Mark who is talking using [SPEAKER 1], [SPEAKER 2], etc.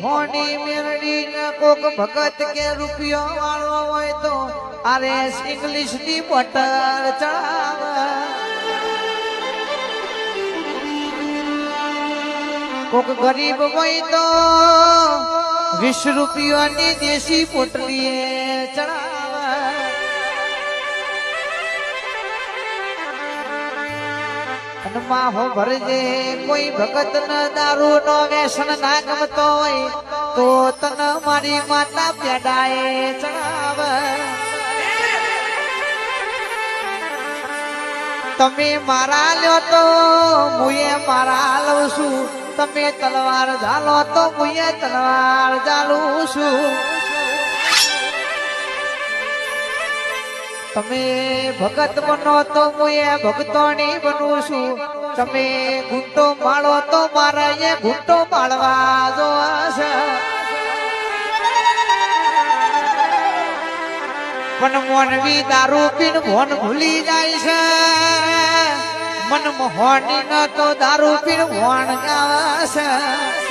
[SPEAKER 1] મોની મેરડી ના કોક ભગત કે રૂપિયો વાળો હોય તો આરે ઇંગ્લિશ ની બોટલ ચડાવે કોક ગરીબ હોય તો 20 રૂપિયાની દેશી પોટલી ચડાવે અને માહો ભરજે કોઈ ભગત ન દારૂ નો વ્યસન ના ગમતો હોય તો તન મારી માતા પેડાએ ચડાવે તમે મારા લ્યો તો મુએ મારા લઉં છું તમે તલવાર ઝાલો તો મુએ તલવાર ઝાલું છું તમે ભગત બનો તો મુએ ભગતોની બનું છું તમે ઘૂંટો માળો તો મારા એ ઘૂંટો માળવા જોશે પણ મોનવી દારૂ પીન ભોન ભૂલી જાય છે મન મોહની ન તો દારૂ પીન ભોન ગાવે છે